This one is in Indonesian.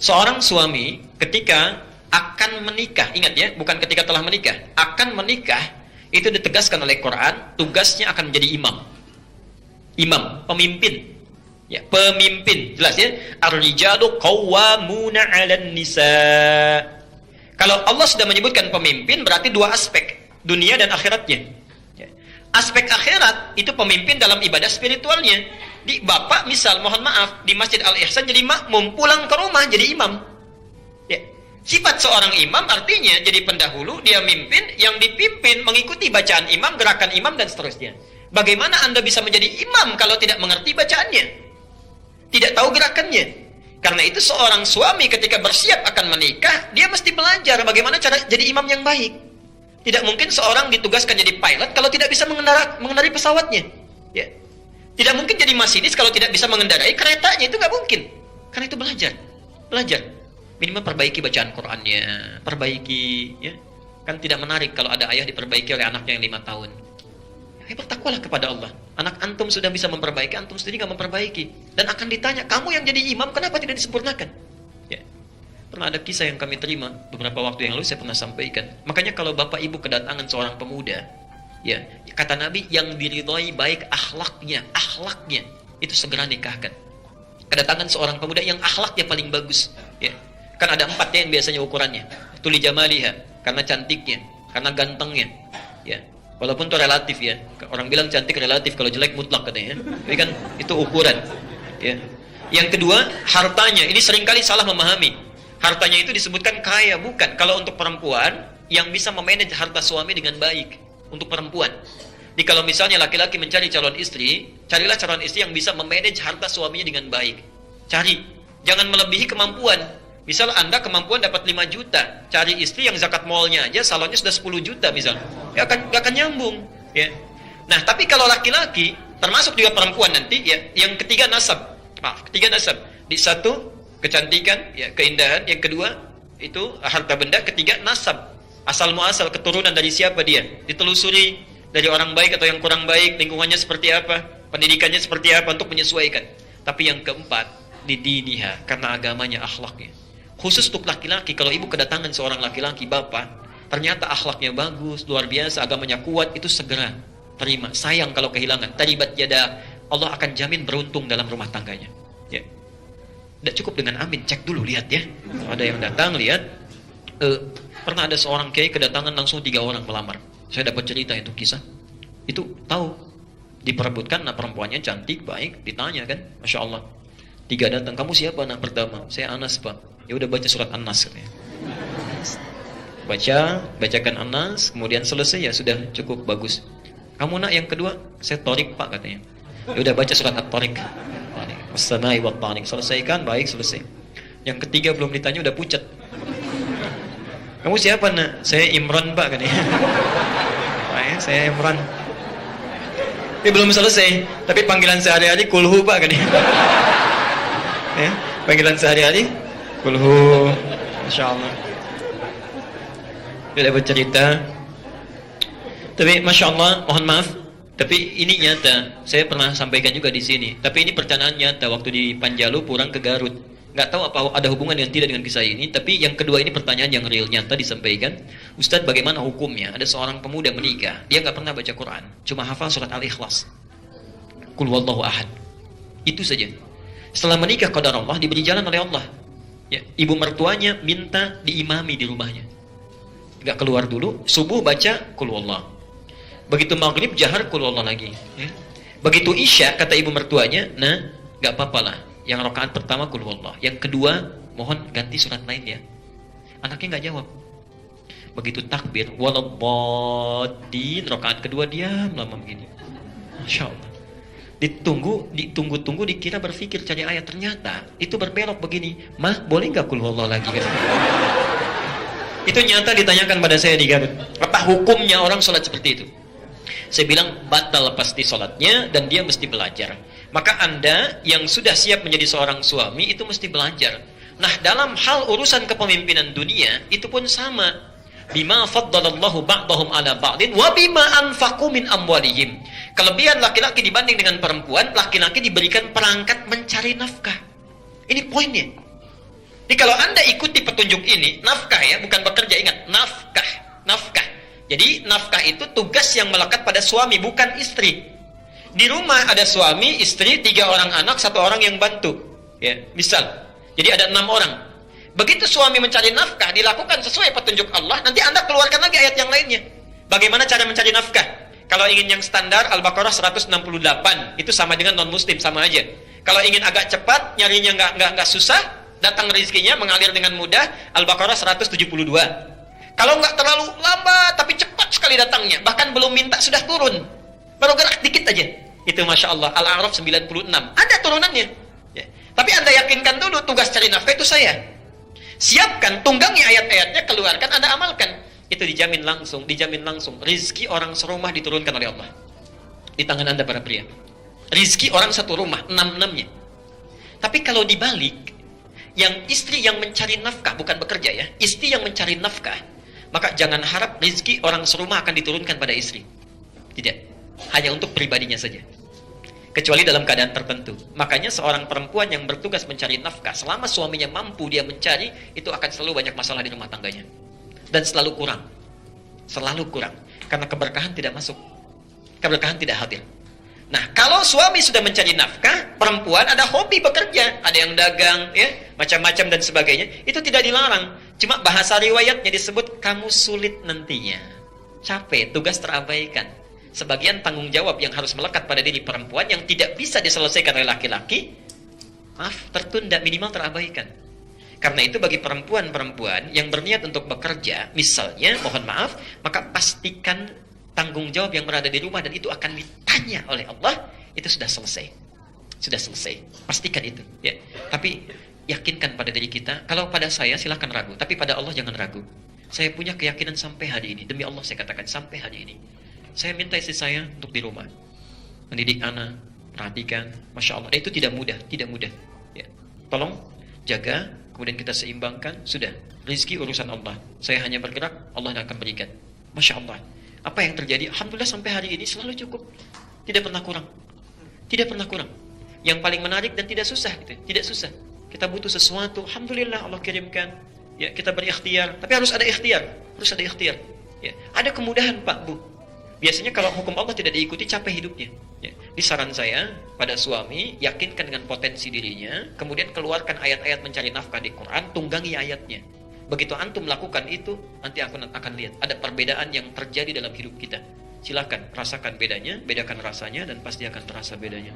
Seorang suami ketika akan menikah, ingat ya, bukan ketika telah menikah, akan menikah, itu ditegaskan oleh Quran, tugasnya akan menjadi imam. Imam, pemimpin. Ya, pemimpin, jelas ya. Ar-rijalu qawwamuna 'alan nisa. Kalau Allah sudah menyebutkan pemimpin, berarti dua aspek, dunia dan akhiratnya. Ya. Aspek akhirat itu pemimpin dalam ibadah spiritualnya. Di bapak misal, mohon maaf, di Masjid Al-Ihsan jadi makmum, pulang ke rumah jadi imam. Ya. Sifat seorang imam artinya jadi pendahulu, dia mimpin, yang dipimpin mengikuti bacaan imam, gerakan imam, dan seterusnya. Bagaimana Anda bisa menjadi imam kalau tidak mengerti bacaannya? Tidak tahu gerakannya. Karena itu seorang suami ketika bersiap akan menikah, dia mesti belajar bagaimana cara jadi imam yang baik. Tidak mungkin seorang ditugaskan jadi pilot kalau tidak bisa mengendarai pesawatnya. Ya. Tidak mungkin jadi masinis kalau tidak bisa mengendarai keretanya, itu nggak mungkin. Karena itu belajar. Minimal perbaiki bacaan Qur'annya, perbaiki, ya. Kan tidak menarik kalau ada ayah diperbaiki oleh anaknya yang 5 tahun. Ya, bertakwalah kepada Allah. Anak antum sudah bisa memperbaiki, antum sendiri nggak memperbaiki, dan akan ditanya, kamu yang jadi imam kenapa tidak disempurnakan? Ya. Pernah ada kisah yang kami terima beberapa waktu yang lalu, saya pernah sampaikan. Makanya kalau bapak ibu kedatangan seorang pemuda, ya, kata Nabi, yang diridhoi baik akhlaknya itu segera nikahkan. Kedatangan seorang pemuda yang akhlaknya paling bagus, ya. Kan ada 4 ya yang biasanya ukurannya. Tuli jamaliha, karena cantiknya, karena gantengnya, ya. Walaupun itu relatif ya. Orang bilang cantik relatif, kalau jelek mutlak katanya. Tapi kan itu ukuran. Ya. Yang kedua, hartanya. Ini seringkali salah memahami. Hartanya itu disebutkan kaya, bukan. Kalau untuk perempuan, yang bisa memanage harta suami dengan baik. Untuk perempuan. Jadi kalau misalnya laki-laki mencari calon istri, carilah calon istri yang bisa memanage harta suaminya dengan baik. Cari. Jangan melebihi kemampuan. Misal Anda kemampuan dapat 5 juta, cari istri yang zakat malnya aja salonnya sudah 10 juta misal. Gak akan nyambung, ya. Nah, tapi kalau laki-laki, termasuk juga perempuan nanti, ya, yang ketiga nasab. Ketiga nasab. Di satu kecantikan, ya, keindahan, yang kedua itu harta benda, ketiga nasab. Asal muasal, keturunan dari siapa dia? Ditelusuri dari orang baik atau yang kurang baik, lingkungannya seperti apa, pendidikannya seperti apa untuk menyesuaikan. Tapi yang keempat, didiniha, karena agamanya, akhlaknya. Khusus untuk laki-laki, kalau ibu kedatangan seorang laki-laki, bapak, ternyata akhlaknya bagus, luar biasa, agamanya kuat, itu segera terima. Sayang kalau kehilangan. Taribat yada, Allah akan jamin beruntung dalam rumah tangganya. Ya. Tidak cukup dengan amin, cek dulu, lihat ya. Ada yang datang, lihat. Pernah ada seorang kiai kedatangan langsung 3 orang melamar. Saya dapat cerita itu kisah. Itu tahu, diperebutkan, nah perempuannya cantik, baik, ditanya kan, Masya Allah. 3 datang, kamu siapa anak pertama? Saya Anas pak. Ya udah baca surat An-Nas katanya. Bacakan An-Nas, kemudian selesai, ya sudah cukup bagus. Kamu nak yang kedua? Saya Tariq pak katanya. Ya udah baca surat At-Tariq. As-samai wa at-tariq. Selesaikan, baik, selesai. Yang ketiga belum ditanya udah pucat. Kamu siapa nak? Saya Imran pak katanya. Saya Imran. Tapi belum selesai. Tapi panggilan sehari-hari kulhu pak katanya. Ya, panggilan sehari-hari kulhu, Masya Allah. Dia bercerita. Tapi Masya Allah, mohon maaf, tapi ini nyata. Saya pernah sampaikan juga di sini. Tapi ini percakapan nyata waktu di Panjalu pulang ke Garut. Nggak tahu apa ada hubungan dengan tidak dengan kisah ini. Tapi yang kedua ini pertanyaan yang real, nyata disampaikan. Ustadz, bagaimana hukumnya? Ada seorang pemuda menikah, dia nggak pernah baca Quran, cuma hafal surat Al-Ikhlas, Qul huwallahu ahad. Itu saja. Setelah menikah qadar Allah, diberi jalan oleh Allah. Ya, ibu mertuanya minta diimami di rumahnya. Enggak keluar dulu, subuh baca qul huwallah. Begitu maghrib jahar qul huwallah lagi. Ya. Begitu isya kata ibu mertuanya, nah, enggak apa-apalah. Yang rakaat pertama qul huwallah, yang kedua mohon ganti surat lain ya. Anaknya enggak jawab. Begitu takbir waladdallin, rakaat kedua diam lama begini. Masya Allah. Ditunggu, dikira berpikir cari ayat, ternyata itu berbelok begini. Mah, boleh nggak qul huwallah lagi kan? Itu nyata ditanyakan pada saya di Garut. Apa hukumnya orang sholat seperti itu? Saya bilang batal pasti sholatnya dan dia mesti belajar. Maka Anda yang sudah siap menjadi seorang suami itu mesti belajar. Nah, dalam hal urusan kepemimpinan dunia itu pun sama. Bima faddalallahu ba'dahum ala ba'din wa bima anfaqu min amwalihim. Kelebihan laki-laki dibanding dengan perempuan, laki-laki diberikan perangkat mencari nafkah. Ini poinnya. Jadi kalau Anda ikuti petunjuk ini, nafkah ya, bukan bekerja, ingat, nafkah, nafkah. Jadi nafkah itu tugas yang melekat pada suami, bukan istri. Di rumah ada suami, istri, 3 orang anak, 1 orang yang bantu. Ya, misal. Jadi ada 6 orang. Begitu suami mencari nafkah, dilakukan sesuai petunjuk Allah, nanti Anda keluarkan lagi ayat yang lainnya. Bagaimana cara mencari nafkah? Kalau ingin yang standar, Al-Baqarah 168, itu sama dengan non-muslim, sama aja. Kalau ingin agak cepat, nyarinya nggak susah, datang rezekinya mengalir dengan mudah, Al-Baqarah 172. Kalau nggak terlalu lambat, tapi cepat sekali datangnya, bahkan belum minta sudah turun, baru gerak dikit aja, itu Masya Allah, Al-A'raf 96, ada turunannya. Ya. Tapi Anda yakinkan dulu, tugas cari nafkah itu saya. Siapkan, tunggangi ayat-ayatnya, keluarkan, Anda amalkan. Itu dijamin langsung. Rizki orang serumah diturunkan oleh Allah di tangan Anda para pria. Rizki orang satu rumah, 6-6-nya. Tapi kalau dibalik, yang istri yang mencari nafkah, bukan bekerja ya, istri yang mencari nafkah, maka jangan harap rizki orang serumah akan diturunkan pada istri. Tidak, hanya untuk pribadinya saja, kecuali dalam keadaan tertentu. Makanya seorang perempuan yang bertugas mencari nafkah, selama suaminya mampu dia mencari, itu akan selalu banyak masalah di rumah tangganya. Dan selalu kurang. Karena keberkahan tidak masuk. Keberkahan tidak hadir. Nah, kalau suami sudah mencari nafkah, perempuan ada hobi bekerja, ada yang dagang, ya, macam-macam dan sebagainya, itu tidak dilarang. Cuma bahasa riwayatnya disebut kamu sulit nantinya. Capek, tugas terabaikan. Sebagian tanggung jawab yang harus melekat pada diri perempuan yang tidak bisa diselesaikan oleh laki-laki, maaf, tertunda, minimal terabaikan. Karena itu bagi perempuan-perempuan yang berniat untuk bekerja, misalnya, mohon maaf, maka pastikan tanggung jawab yang berada di rumah dan itu akan ditanya oleh Allah, itu sudah selesai. Pastikan itu, ya. Tapi yakinkan pada diri kita, kalau pada saya silahkan ragu, tapi pada Allah jangan ragu. Saya punya keyakinan sampai hari ini, demi Allah saya katakan sampai hari ini. Saya minta istri saya untuk di rumah, mendidik anak, perhatikan, Masya Allah. Dan itu tidak mudah. Ya. Tolong jaga, kemudian kita seimbangkan, sudah. Rizki urusan Allah. Saya hanya bergerak, Allah akan berikan. Masya Allah. Apa yang terjadi? Alhamdulillah sampai hari ini selalu cukup. Tidak pernah kurang. Yang paling menarik dan tidak susah, gitu. Tidak susah. Kita butuh sesuatu, alhamdulillah Allah kirimkan. Ya, kita berikhtiar, tapi harus ada ikhtiar. Ya. Ada kemudahan, Pak, Bu. Biasanya kalau hukum Allah tidak diikuti, capek hidupnya. Ya. Di saran saya pada suami, yakinkan dengan potensi dirinya, kemudian keluarkan ayat-ayat mencari nafkah di Quran, tunggangi ayatnya. Begitu antum lakukan itu, nanti aku akan lihat ada perbedaan yang terjadi dalam hidup kita. Silakan rasakan bedanya, bedakan rasanya, dan pasti akan terasa bedanya.